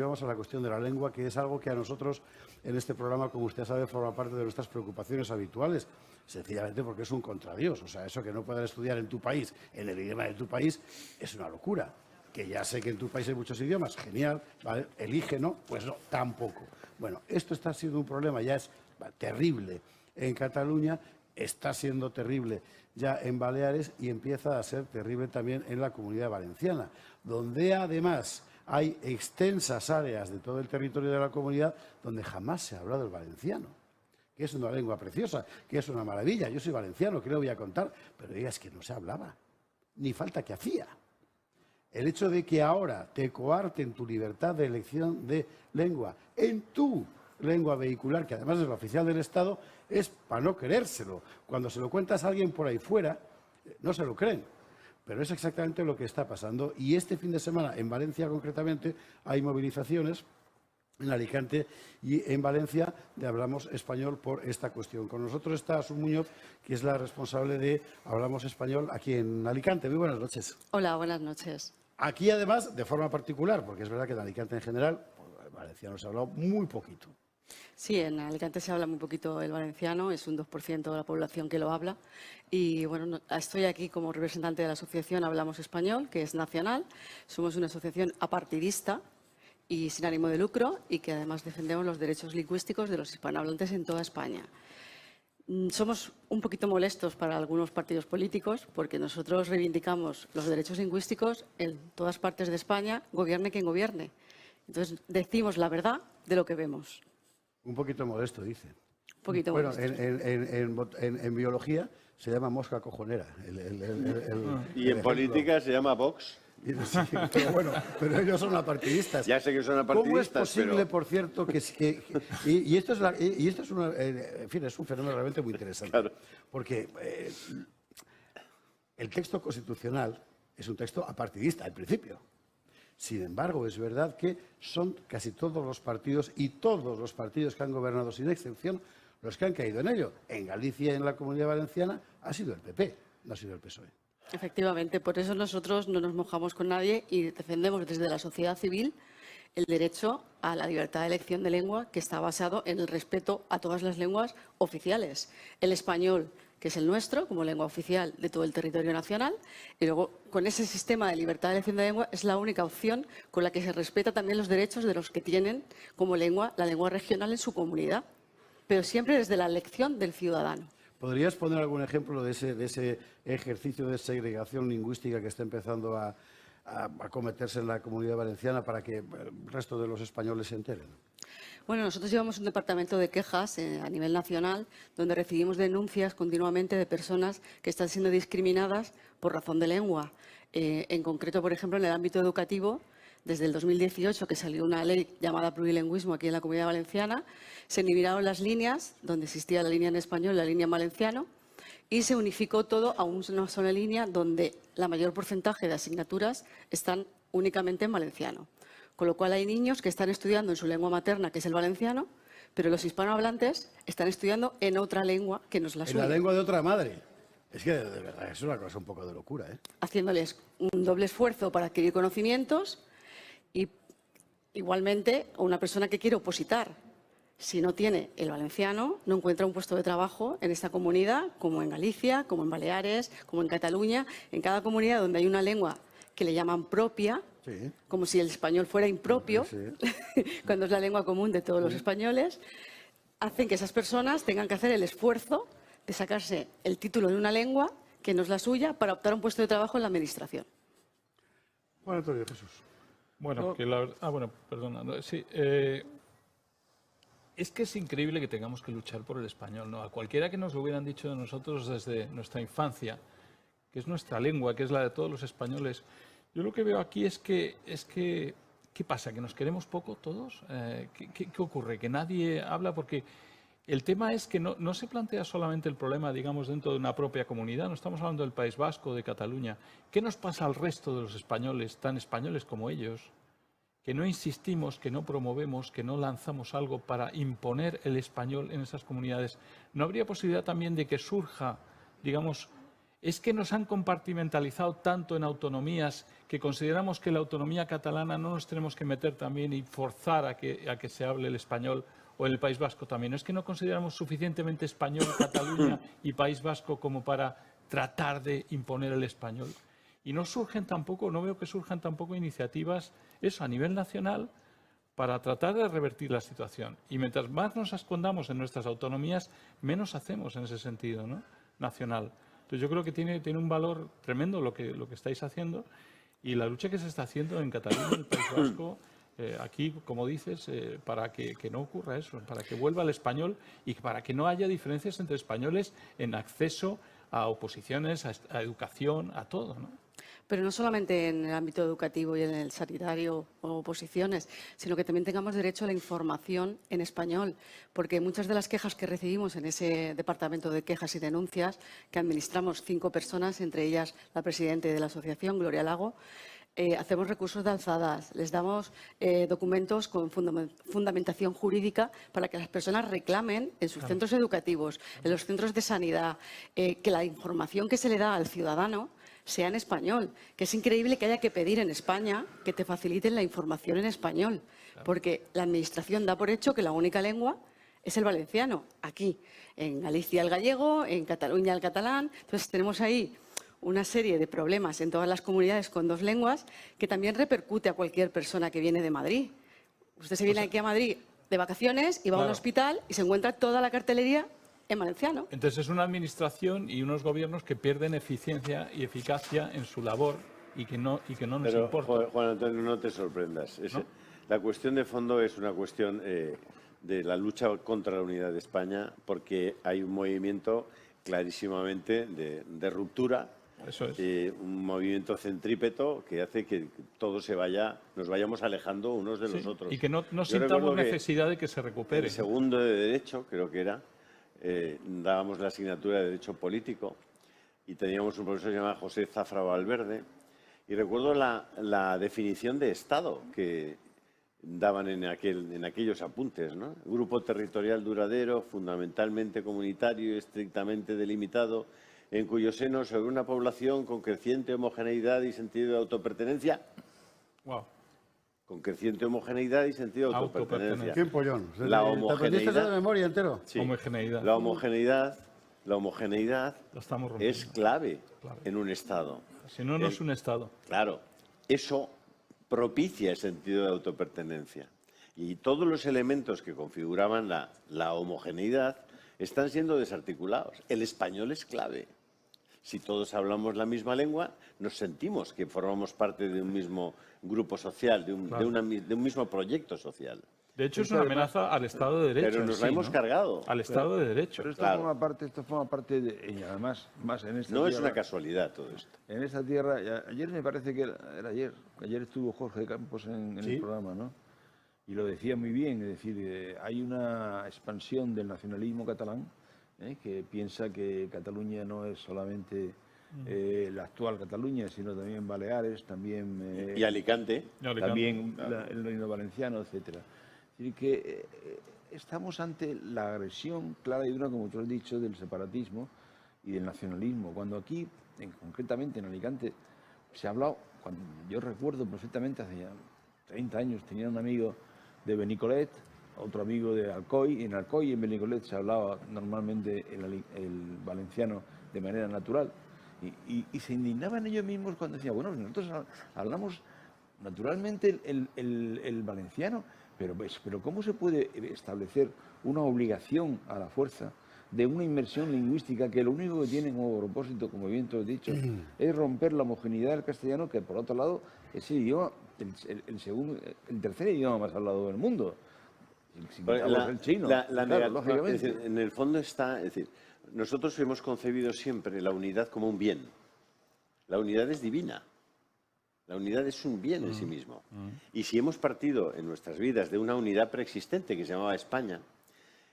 Vamos a la cuestión de la lengua, que es algo que a nosotros en este programa, como usted sabe, forma parte de nuestras preocupaciones habituales, sencillamente porque es un contradios. O sea, eso que no puedan estudiar en tu país, en el idioma de tu país, es una locura. Que ya sé que en tu país hay muchos idiomas, genial, ¿vale? Elige, ¿no? Pues no, tampoco. Bueno, esto está siendo un problema, ya es terrible en Cataluña, está siendo terrible ya en Baleares y empieza a ser terrible también en la Comunidad Valenciana, donde además hay extensas áreas de todo el territorio de la comunidad donde jamás se ha hablado el valenciano, que es una lengua preciosa, que es una maravilla. Yo soy valenciano, ¿qué le voy a contar? Pero es que no se hablaba, ni falta que hacía. El hecho de que ahora te coarten tu libertad de elección de lengua en tu lengua vehicular, que además es la oficial del Estado, es para no creérselo. Cuando se lo cuentas a alguien por ahí fuera, no se lo creen. Pero es exactamente lo que está pasando. Y este fin de semana, en Valencia concretamente, hay movilizaciones, en Alicante y en Valencia, de Hablamos Español por esta cuestión. Con nosotros está Asun Muñoz, que es la responsable de Hablamos Español aquí en Alicante. Muy buenas noches. Hola, buenas noches. Aquí, además, de forma particular, porque es verdad que en Alicante en general, el valenciano se ha hablado muy poquito. Sí, en Alicante se habla muy poquito el valenciano, es un 2% de la población que lo habla. Y bueno, estoy aquí como representante de la asociación Hablamos Español, que es nacional. Somos una asociación apartidista y sin ánimo de lucro y que además defendemos los derechos lingüísticos de los hispanohablantes en toda España. Somos un poquito molestos para algunos partidos políticos porque nosotros reivindicamos los derechos lingüísticos en todas partes de España, gobierne quien gobierne. Entonces, decimos la verdad de lo que vemos. Un poquito modesto, dice. Un poquito bueno, modesto. en biología se llama mosca cojonera. Y en política se llama Vox. Sí, pero bueno, pero ellos son apartidistas. Ya sé que son apartidistas, ¿Cómo es posible, pero... por cierto, y esto es en fin, es un fenómeno realmente muy interesante? Claro. Porque el texto constitucional es un texto apartidista, al principio. Sin embargo, es verdad que son casi todos los partidos y todos los partidos que han gobernado sin excepción los que han caído en ello. En Galicia y en la Comunidad Valenciana ha sido el PP, no ha sido el PSOE. Efectivamente, por eso nosotros no nos mojamos con nadie y defendemos desde la sociedad civil el derecho a la libertad de elección de lengua que está basado en el respeto a todas las lenguas oficiales. El español, que es el nuestro, como lengua oficial de todo el territorio nacional, y luego con ese sistema de libertad de elección de lengua es la única opción con la que se respeta también los derechos de los que tienen como lengua la lengua regional en su comunidad, pero siempre desde la elección del ciudadano. ¿Podrías poner algún ejemplo de ese ejercicio de segregación lingüística que está empezando a cometerse en la Comunidad Valenciana para que el resto de los españoles se enteren? Bueno, nosotros llevamos un departamento de quejas a nivel nacional donde recibimos denuncias continuamente de personas que están siendo discriminadas por razón de lengua. En concreto, por ejemplo, en el ámbito educativo, desde el 2018, que salió una ley llamada plurilingüismo aquí en la Comunidad Valenciana, se eliminaron las líneas donde existía la línea en español y la línea en valenciano y se unificó todo a una sola línea donde la mayor porcentaje de asignaturas están únicamente en valenciano. Con lo cual hay niños que están estudiando en su lengua materna, que es el valenciano, pero los hispanohablantes están estudiando en otra lengua que no es la suya. En la lengua de otra madre. Es que de verdad es una cosa un poco de locura, ¿eh? Haciéndoles un doble esfuerzo para adquirir conocimientos y igualmente una persona que quiere opositar, si no tiene el valenciano, no encuentra un puesto de trabajo en esta comunidad, como en Galicia, como en Baleares, como en Cataluña, en cada comunidad donde hay una lengua que le llaman propia, sí, como si el español fuera impropio, sí, cuando es la lengua común de todos los españoles, hacen que esas personas tengan que hacer el esfuerzo de sacarse el título de una lengua que no es la suya para optar a un puesto de trabajo en la administración. Juan Antonio Jesús. Bueno, que la verdad... bueno, perdona. Sí, es que es increíble que tengamos que luchar por el español, ¿no? A cualquiera que nos lo hubieran dicho de nosotros desde nuestra infancia, que es nuestra lengua, que es la de todos los españoles. Yo lo que veo aquí es que ¿qué pasa? ¿Que nos queremos poco todos? ¿Qué ocurre? ¿Que nadie habla? Porque el tema es que no se plantea solamente el problema, digamos, dentro de una propia comunidad. No estamos hablando del País Vasco, de Cataluña. ¿Qué nos pasa al resto de los españoles, tan españoles como ellos? Que no insistimos, que no promovemos, que no lanzamos algo para imponer el español en esas comunidades. ¿No habría posibilidad también de que surja, digamos, es que nos han compartimentalizado tanto en autonomías que consideramos que la autonomía catalana no nos tenemos que meter también y forzar a que se hable el español, o en el País Vasco también. Es que no consideramos suficientemente español Cataluña y País Vasco como para tratar de imponer el español. Y no veo que surjan tampoco iniciativas, eso, a nivel nacional, para tratar de revertir la situación. Y mientras más nos escondamos en nuestras autonomías, menos hacemos en ese sentido, ¿no? Nacional. Entonces yo creo que tiene un valor tremendo lo que estáis haciendo, y la lucha que se está haciendo en Cataluña, en el País Vasco, aquí, como dices, para que no ocurra eso, para que vuelva el español y para que no haya diferencias entre españoles en acceso a oposiciones, a educación, a todo, ¿no? Pero no solamente en el ámbito educativo y en el sanitario o oposiciones, sino que también tengamos derecho a la información en español, porque muchas de las quejas que recibimos en ese departamento de quejas y denuncias, que administramos 5 personas, entre ellas la presidenta de la asociación, Gloria Lago, hacemos recursos de alzadas, les damos documentos con fundamentación jurídica para que las personas reclamen en sus centros educativos, en los centros de sanidad, que la información que se le da al ciudadano sea en español, que es increíble que haya que pedir en España que te faciliten la información en español, porque la Administración da por hecho que la única lengua es el valenciano, aquí, en Galicia el gallego, en Cataluña el catalán. Entonces tenemos ahí una serie de problemas en todas las comunidades con 2 lenguas que también repercute a cualquier persona que viene de Madrid. Usted se viene aquí a Madrid de vacaciones y va a un hospital y se encuentra toda la cartelería en valenciano. Entonces es una administración y unos gobiernos que pierden eficiencia y eficacia en su labor y que no nos importa. Pero, Juan Antonio, no te sorprendas. ¿No? La cuestión de fondo es una cuestión de la lucha contra la unidad de España, porque hay un movimiento clarísimamente de ruptura. Eso es. Un movimiento centrípeto que hace que todos nos vayamos alejando unos de los otros. Y que no sintamos necesidad de que se recupere. El segundo de Derecho, creo que era, dábamos la asignatura de Derecho Político y teníamos un profesor llamado José Zafra Valverde, y recuerdo la definición de Estado que daban en aquellos apuntes, ¿no? Grupo territorial duradero, fundamentalmente comunitario y estrictamente delimitado, en cuyo seno sobre una población con creciente homogeneidad y sentido de autopertenencia. Wow. Con creciente homogeneidad y sentido de autopertenencia. ¿Quién pollón? La homogeneidad de memoria entero? Sí. Homogeneidad. La homogeneidad Lo estamos rompiendo. es clave en un Estado. Si no, no es un Estado. Claro, eso propicia el sentido de autopertenencia. Y todos los elementos que configuraban la homogeneidad están siendo desarticulados. El español es clave. Si todos hablamos la misma lengua, nos sentimos que formamos parte de un mismo grupo social, de un mismo proyecto social. De hecho, es una amenaza al Estado de Derecho. Pero nos la hemos cargado. Al Estado de Derecho. Pero esto forma parte de, y además, más en esta No tierra, es una casualidad todo esto. En esta tierra, ayer me parece que era ayer estuvo Jorge Campos en el programa, ¿no? Y lo decía muy bien, es decir, hay una expansión del nacionalismo catalán, que piensa que Cataluña no es solamente la actual Cataluña, sino también Baleares, también... y Alicante. También el reino valenciano, etcétera. Es decir, que estamos ante la agresión clara y dura, como tú has dicho, del separatismo y del nacionalismo. Cuando aquí, concretamente en Alicante, se ha hablado, yo recuerdo perfectamente, hace ya 30 años, tenía un amigo de Benicolet, otro amigo de Alcoy. En Alcoy y en Benicolet se hablaba normalmente el valenciano de manera natural. Y se indignaban ellos mismos cuando decían, bueno, nosotros hablamos naturalmente el valenciano, pero ¿cómo se puede establecer una obligación a la fuerza de una inmersión lingüística que lo único que tiene como propósito, como bien tú has dicho, es romper la homogeneidad del castellano, que por otro lado es el idioma, el tercer idioma más hablado del mundo? Si el chino, lógicamente. Es decir, en el fondo está, es decir, nosotros hemos concebido siempre la unidad como un bien. La unidad es divina. La unidad es un bien en sí mismo. Y si hemos partido en nuestras vidas de una unidad preexistente que se llamaba España,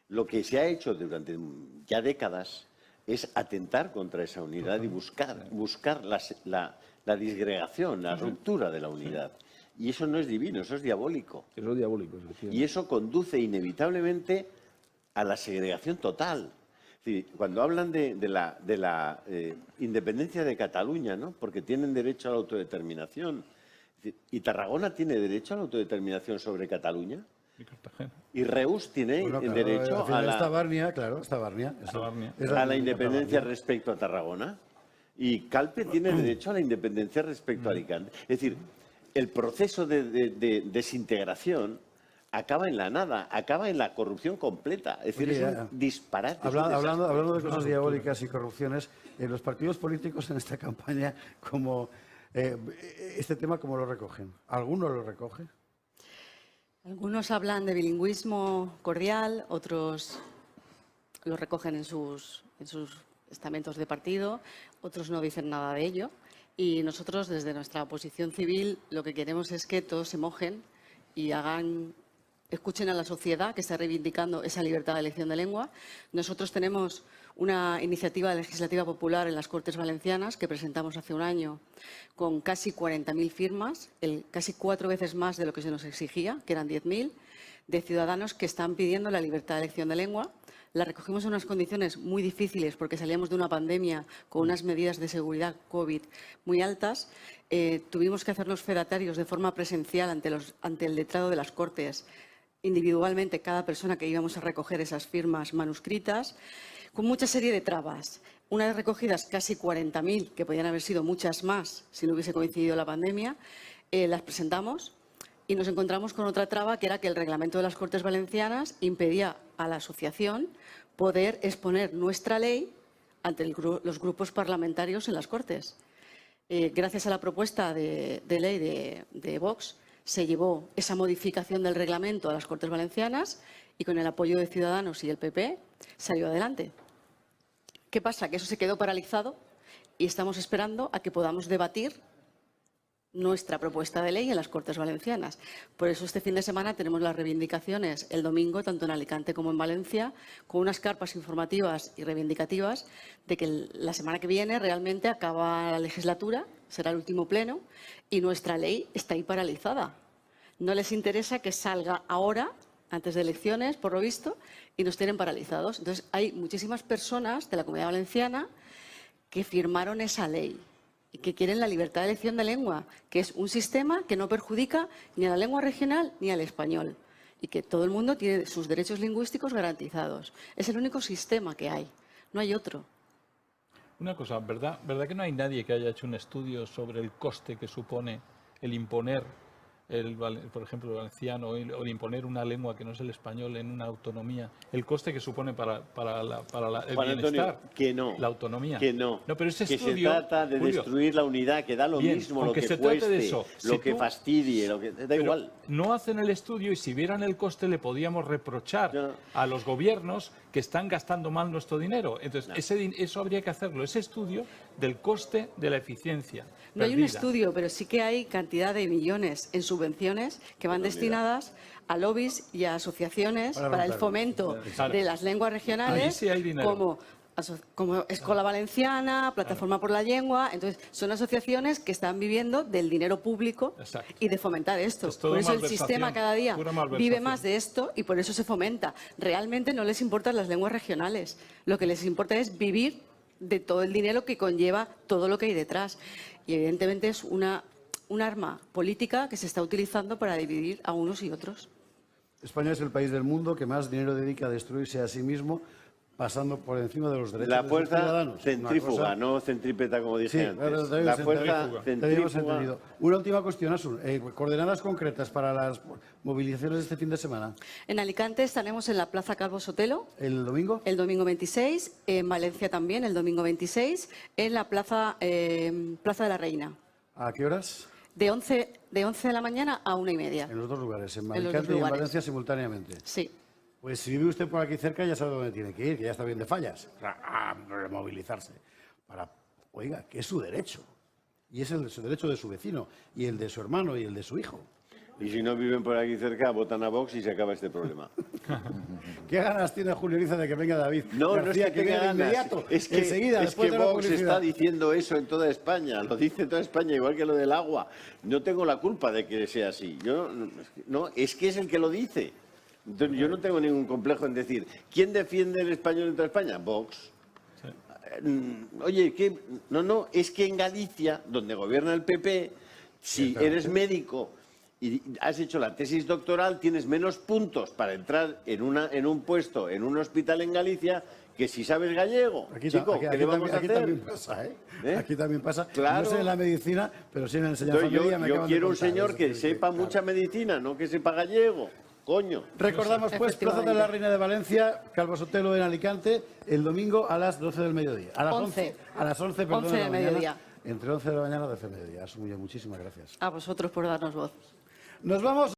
lo que se ha hecho durante ya décadas es atentar contra esa unidad y buscar la disgregación, la ruptura de la unidad. Y eso no es divino, eso es diabólico. Eso es diabólico. Y eso conduce inevitablemente a la segregación total. Sí, cuando hablan de la independencia de Cataluña, ¿no? Porque tienen derecho a la autodeterminación. ¿Y Tarragona tiene derecho a la autodeterminación sobre Cataluña? Y Cartagena. ¿Y Reus tiene Bueno, claro, derecho al final a está Barnia, claro, está Barnia. Está Barnia. Es la independencia Barnia. respecto a Tarragona? ¿Y Calpe tiene derecho a la independencia respecto a Alicante? Es decir, el proceso de desintegración acaba en la nada, acaba en la corrupción completa. Es decir, Oye, es un disparate. es un Hablando desastre. de cosas diabólicas y corrupciones, los partidos políticos en esta campaña, este tema, ¿cómo lo recogen? ¿Alguno lo recoge? Algunos hablan de bilingüismo cordial, otros lo recogen en sus estamentos de partido, otros no dicen nada de ello. Y nosotros, desde nuestra posición civil, lo que queremos es que todos se mojen y escuchen a la sociedad que está reivindicando esa libertad de elección de lengua. Nosotros tenemos una iniciativa legislativa popular en las Cortes Valencianas que presentamos hace un año con casi 40.000 firmas, casi 4 veces más de lo que se nos exigía, que eran 10.000, de ciudadanos que están pidiendo la libertad de elección de lengua. La recogimos en unas condiciones muy difíciles porque salíamos de una pandemia con unas medidas de seguridad COVID muy altas. Tuvimos que hacernos fedatarios de forma presencial ante el letrado de las Cortes, individualmente cada persona que íbamos a recoger esas firmas manuscritas, con mucha serie de trabas. Una vez recogidas casi 40.000, que podían haber sido muchas más si no hubiese coincidido la pandemia, las presentamos y nos encontramos con otra traba, que era que el reglamento de las Cortes Valencianas impedía a la asociación poder exponer nuestra ley ante los grupos parlamentarios en las Cortes. Gracias a la propuesta de ley de Vox, se llevó esa modificación del reglamento a las Cortes Valencianas y con el apoyo de Ciudadanos y el PP salió adelante. ¿Qué pasa? Que eso se quedó paralizado y estamos esperando a que podamos debatir nuestra propuesta de ley en las Cortes Valencianas. Por eso este fin de semana tenemos las reivindicaciones el domingo, tanto en Alicante como en Valencia, con unas carpas informativas y reivindicativas de que la semana que viene realmente acaba la legislatura, será el último pleno, y nuestra ley está ahí paralizada. No les interesa que salga ahora, antes de elecciones, por lo visto, y nos tienen paralizados. Entonces, hay muchísimas personas de la Comunidad Valenciana que firmaron esa ley y que quieren la libertad de elección de lengua, que es un sistema que no perjudica ni a la lengua regional ni al español y que todo el mundo tiene sus derechos lingüísticos garantizados. Es el único sistema que hay, no hay otro. Una cosa, ¿verdad que no hay nadie que haya hecho un estudio sobre el coste que supone el imponer, por ejemplo, el valenciano, o el imponer una lengua que no es el español en una autonomía, el coste que supone para el Juan bienestar, Antonio, que no, la autonomía? que no, pero ese que estudio, se trata de Julio, destruir la unidad, que da lo bien, mismo lo aunque que se trate cueste, de eso, lo si que tú- fastidie, lo que da pero igual. no hacen el estudio y si vieran el coste le podíamos reprochar No. a los gobiernos que están gastando mal nuestro dinero. Entonces, eso habría que hacerlo, ese estudio del coste de la eficiencia. No hay un perdida. estudio, pero sí que hay cantidad de millones en subvenciones que van destinadas a lobbies y a asociaciones para el fomento Claro. de las lenguas Ahí regionales, sí hay dinero. como Escola Valenciana, Plataforma por la Lengua. Entonces, son asociaciones que están viviendo del dinero público Exacto. y de fomentar esto. Es todo Por eso el malversación, sistema cada día pura malversación. vive más de esto y por eso se fomenta. Realmente no les importan las lenguas regionales. Lo que les importa es vivir de todo el dinero que conlleva todo lo que hay detrás. Y evidentemente es un arma política que se está utilizando para dividir a unos y otros. España es el país del mundo que más dinero dedica a destruirse a sí mismo, pasando por encima de los derechos La de sus fuerza ciudadanos. centrífuga, Una cosa- no centrípeta como dije Sí, antes. claro, te La habíamos fuerza entendido. Te habíamos centrífuga. entendido. Una última cuestión, Asun. Coordenadas concretas para las movilizaciones de este fin de semana. En Alicante estaremos en la Plaza Calvo Sotelo ¿El domingo? el domingo 26, en Valencia también el domingo 26, en la Plaza de la Reina, ¿A qué horas? de 11 de la mañana a 1:30. En los dos lugares, en los dos Alicante y en lugares. Valencia simultáneamente. Sí. Pues si vive usted por aquí cerca ya sabe dónde tiene que ir, que ya está bien de fallas. Movilizarse. Oiga, que es su derecho. Y es su derecho de su vecino, y el de su hermano, y el de su hijo. Y si no viven por aquí cerca, votan a Vox y se acaba este problema. ¿Qué ganas tiene Julio Liza de que venga David No, no es García, que tenga venga de ganas. inmediato, Es que, enseguida, es después que de la Vox publicidad? está diciendo eso en toda España. Lo dice en toda España, igual que lo del agua. No tengo la culpa de que sea así. Es que es el que lo dice. Entonces, yo no tengo ningún complejo en decir, ¿quién defiende el español en toda España? Vox. Oye, no, es que en Galicia, donde gobierna el PP, si eres médico y has hecho la tesis doctoral, tienes menos puntos para entrar en un puesto en un hospital en Galicia que si sabes gallego. Chico, ¿qué le vamos a hacer? También pasa, ¿eh? Aquí también pasa. Claro. No sé en la medicina, pero sí en la enseñanza media. Yo quiero un señor que sepa mucha medicina, no que sepa gallego. Coño. Recordamos, pues, Plaza de la Reina de Valencia, Calvo Sotelo en Alicante, el domingo a las 12 del mediodía. A las 11. A las 11, perdón, 11 de la del mañana. mediodía. Entre 11 de la mañana y 12 del mediodía. Muchísimas gracias. A vosotros por darnos voz. Nos vamos.